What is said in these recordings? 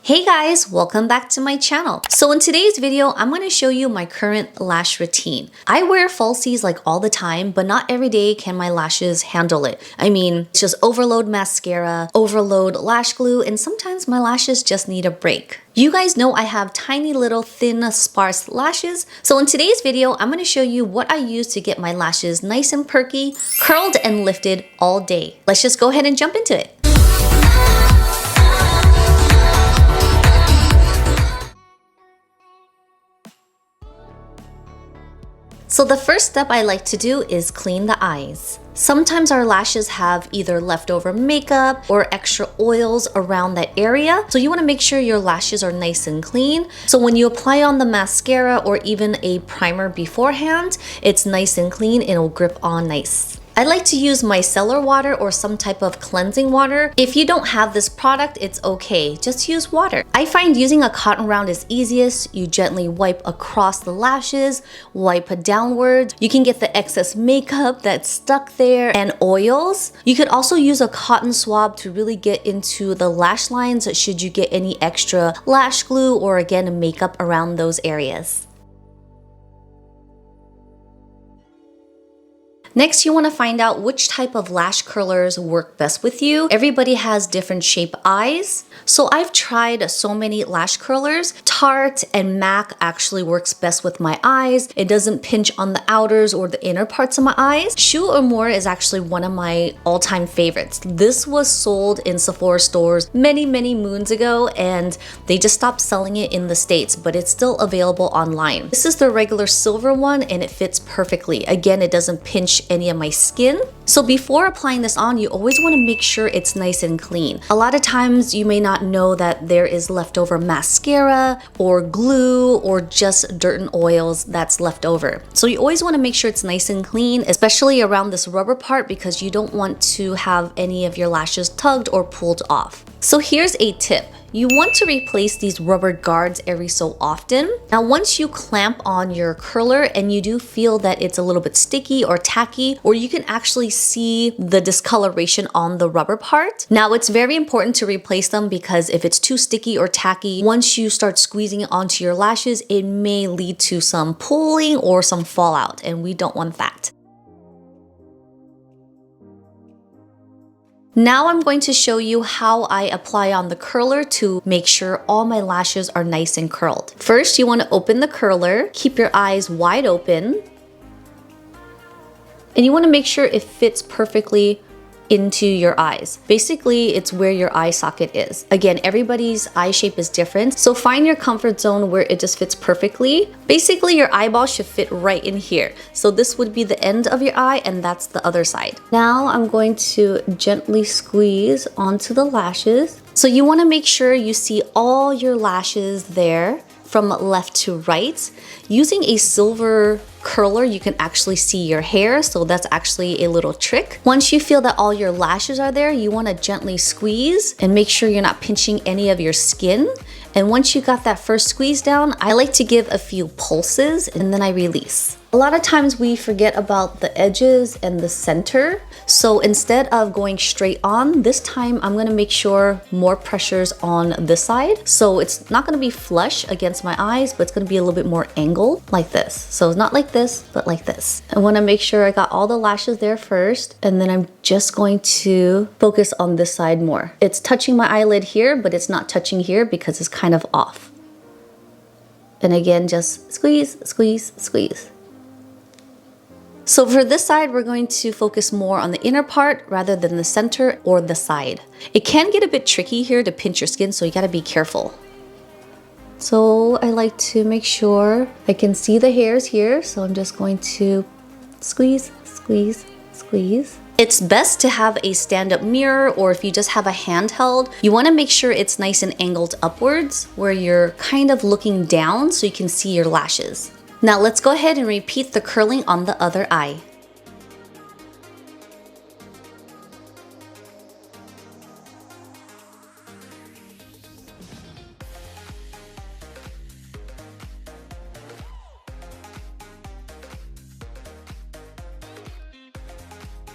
Hey guys, welcome back to my channel. So in today's video, I'm going to show you my current lash routine. I wear falsies like all the time, but not every day can my lashes handle it. I mean, it's just overload mascara, overload lash glue, and sometimes my lashes just need a break. You guys know I have tiny little thin sparse lashes. So in today's video, I'm going to show you what I use to get my lashes nice and perky, curled and lifted all day. Let's just go ahead and jump into it. So the first step I like to do is clean the eyes. Sometimes our lashes have either leftover makeup or extra oils around that area. So you want to make sure your lashes are nice and clean. So when you apply on the mascara or even a primer beforehand, it's nice and clean and it'll grip on nice. I like to use micellar water or some type of cleansing water. If you don't have this product, it's okay. Just use water. I find using a cotton round is easiest. You gently wipe across the lashes, wipe downwards. You can get the excess makeup that's stuck there and oils. You could also use a cotton swab to really get into the lash lines should you get any extra lash glue or again makeup around those areas. Next, you want to find out which type of lash curlers work best with you. Everybody has different shape eyes. So I've tried so many lash curlers. Tarte and MAC actually works best with my eyes. It doesn't pinch on the outers or the inner parts of my eyes. UEMERA is actually one of my all-time favorites. This was sold in Sephora stores many moons ago and they just stopped selling it in the States, but it's still available online. This is the regular silver one and it fits perfectly. Again, it doesn't pinch any of my skin. So before applying this on, you always want to make sure it's nice and clean. A lot of times you may not know that there is leftover mascara or glue or just dirt and oils that's left over. So you always want to make sure it's nice and clean, especially around this rubber part because you don't want to have any of your lashes tugged or pulled off. So here's a tip. You want to replace these rubber guards every so often. Now, once you clamp on your curler and you do feel that it's a little bit sticky or tacky, or you can actually see the discoloration on the rubber part. Now, it's very important to replace them because if it's too sticky or tacky, once you start squeezing it onto your lashes, it may lead to some pulling or some fallout, and we don't want that. Now I'm going to show you how I apply on the curler to make sure all my lashes are nice and curled. First, you want to open the curler, keep your eyes wide open, and you want to make sure it fits perfectly into your eyes. Basically, it's where your eye socket is. Again, everybody's eye shape is different, so find your comfort zone where it just fits perfectly. Basically, your eyeball should fit right in here. So this would be the end of your eye and that's the other side. Now I'm going to gently squeeze onto the lashes. So you want to make sure you see all your lashes there from left to right. Using a silver curler, you can actually see your hair, so that's actually a little trick. Once you feel that all your lashes are there, you want to gently squeeze and make sure you're not pinching any of your skin. And once you got that first squeeze down, I like to give a few pulses and then I release. A lot of times we forget about the edges and the center. So instead of going straight on, this time I'm gonna make sure more pressure's on this side. So it's not gonna be flush against my eyes, but it's gonna be a little bit more angled like this. So not like this, but like this. I wanna make sure I got all the lashes there first, and then I'm just going to focus on this side more. It's touching my eyelid here, but it's not touching here because it's kind of off. And again, just squeeze, squeeze, squeeze. So for this side, we're going to focus more on the inner part rather than the center or the side. It can get a bit tricky here to pinch your skin, so you gotta be careful. So I like to make sure I can see the hairs here, so I'm just going to squeeze, squeeze, squeeze. It's best to have a stand-up mirror, or if you just have a handheld, you want to make sure it's nice and angled upwards where you're kind of looking down so you can see your lashes. Now let's go ahead and repeat the curling on the other eye.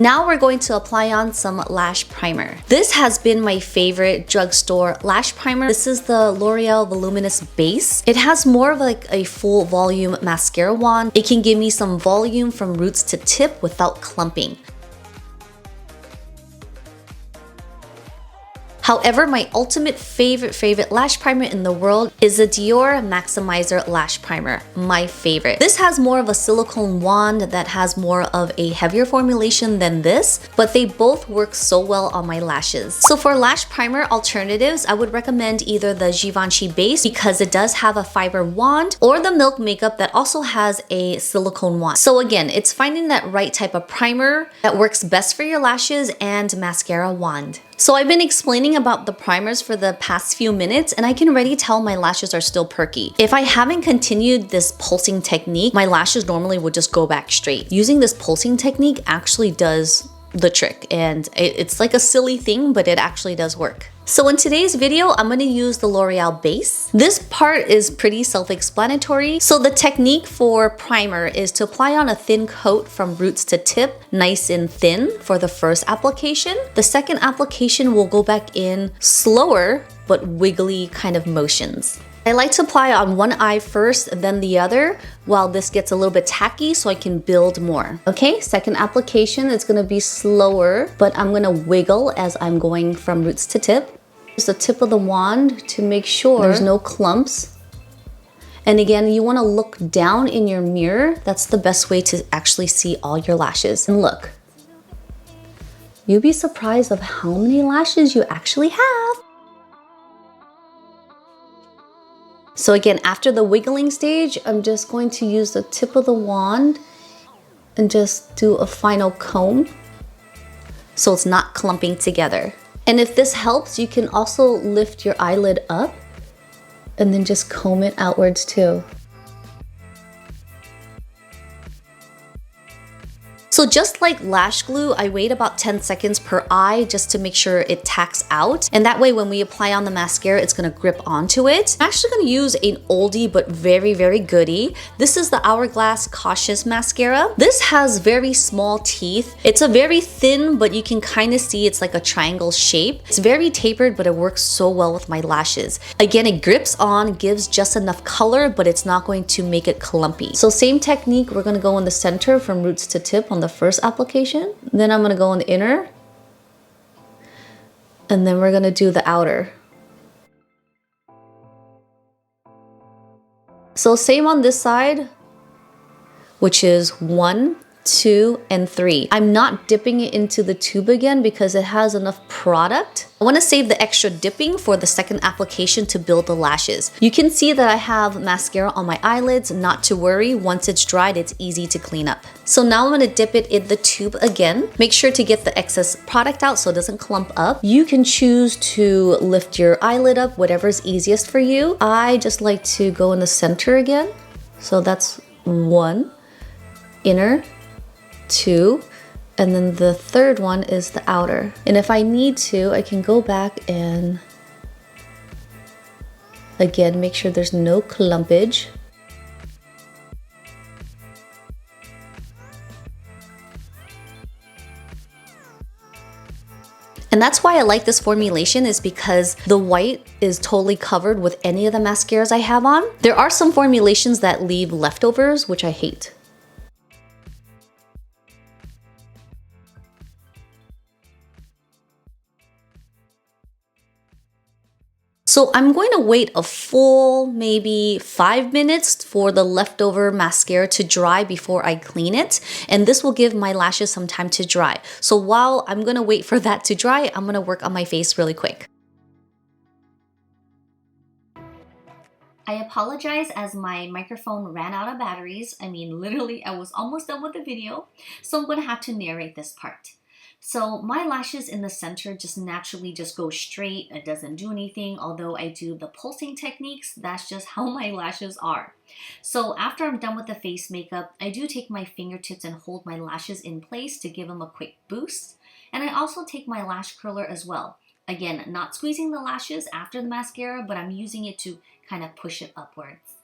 Now we're going to apply on some lash primer. This has been my favorite drugstore lash primer. This is the L'Oreal Voluminous Base. It has more of like a full volume mascara wand. It can give me some volume from roots to tip without clumping. However, my ultimate favorite lash primer in the world is the DIOR Maximizer Lash Primer, my favorite. This has more of a silicone wand that has more of a heavier formulation than this, but they both work so well on my lashes. So for lash primer alternatives, I would recommend either the Givenchy base because it does have a fiber wand, or the Milk Makeup that also has a silicone wand. So again, it's finding that right type of primer that works best for your lashes and mascara wand. So I've been explaining about the primers for the past few minutes and I can already tell my lashes are still perky. If I haven't continued this pulsing technique, my lashes normally would just go back straight. Using this pulsing technique actually does the trick, and it's like a silly thing, but it actually does work. So in today's video, I'm going to use the L'Oreal base. This part is pretty self-explanatory. So the technique for primer is to apply on a thin coat from roots to tip, nice and thin for the first application. The second application will go back in slower but wiggly kind of motions. I like to apply on one eye first, then the other, while this gets a little bit tacky so I can build more. Okay, second application is gonna be slower, but I'm gonna wiggle as I'm going from roots to tip. Use the tip of the wand to make sure there's no clumps. And again, you wanna look down in your mirror. That's the best way to actually see all your lashes. And look, you'd be surprised of how many lashes you actually have. So again, after the wiggling stage, I'm just going to use the tip of the wand and just do a final comb so it's not clumping together. And if this helps, you can also lift your eyelid up and then just comb it outwards too. So just like lash glue, I wait about 10 seconds per eye just to make sure it tacks out. And that way when we apply on the mascara, it's gonna grip onto it. I'm actually gonna use an oldie but very goodie. This is the Hourglass Cautious Mascara. This has very small teeth. It's a very thin, but you can kind of see it's like a triangle shape. It's very tapered, but it works so well with my lashes. Again, it grips on, gives just enough color, but it's not going to make it clumpy. So same technique, we're gonna go in the center from roots to tip on the first application, then I'm gonna go on the inner, and then we're gonna do the outer. So same on this side, which is 1, 2, and 3. I'm not dipping it into the tube again because it has enough product. I want to save the extra dipping for the second application to build the lashes. You can see that I have mascara on my eyelids, not to worry. Once it's dried, it's easy to clean up. So now I'm going to dip it in the tube again. Make sure to get the excess product out so it doesn't clump up. You can choose to lift your eyelid up, whatever's easiest for you. I just like to go in the center again. So that's 1, inner, 2, and then the third one is the outer. And if I need to, I can go back and again make sure there's no clumpage. And that's why I like this formulation, is because the white is totally covered with any of the mascaras I have on. There are some formulations that leave leftovers, which I hate. So I'm going to wait a full maybe 5 minutes for the leftover mascara to dry before I clean it. And this will give my lashes some time to dry. So while I'm going to wait for that to dry, I'm going to work on my face really quick. I apologize as my microphone ran out of batteries. I mean, literally, I was almost done with the video. So I'm going to have to narrate this part. So my lashes in the center just naturally just go straight. It doesn't do anything. Although I do the pulsing techniques, that's just how my lashes are. So after I'm done with the face makeup, I do take my fingertips and hold my lashes in place to give them a quick boost. And I also take my lash curler as well. Again, not squeezing the lashes after the mascara, but I'm using it to kind of push it upwards.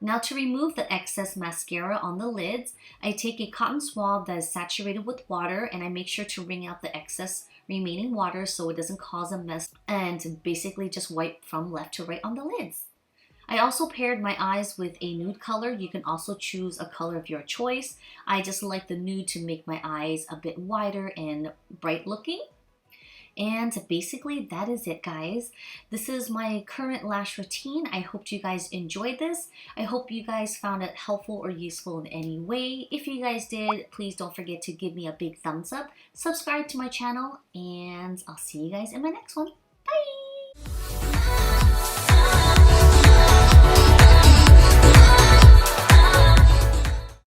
Now to remove the excess mascara on the lids, I take a cotton swab that is saturated with water and I make sure to wring out the excess remaining water so it doesn't cause a mess, and basically just wipe from left to right on the lids. I also paired my eyes with a nude color. You can also choose a color of your choice. I just like the nude to make my eyes a bit wider and bright looking. And basically that is it, guys. This is my current lash routine. I hope you guys enjoyed this. I hope you guys found it helpful or useful in any way. If you guys did, please don't forget to give me a big thumbs up, subscribe to my channel, and I'll see you guys in my next one.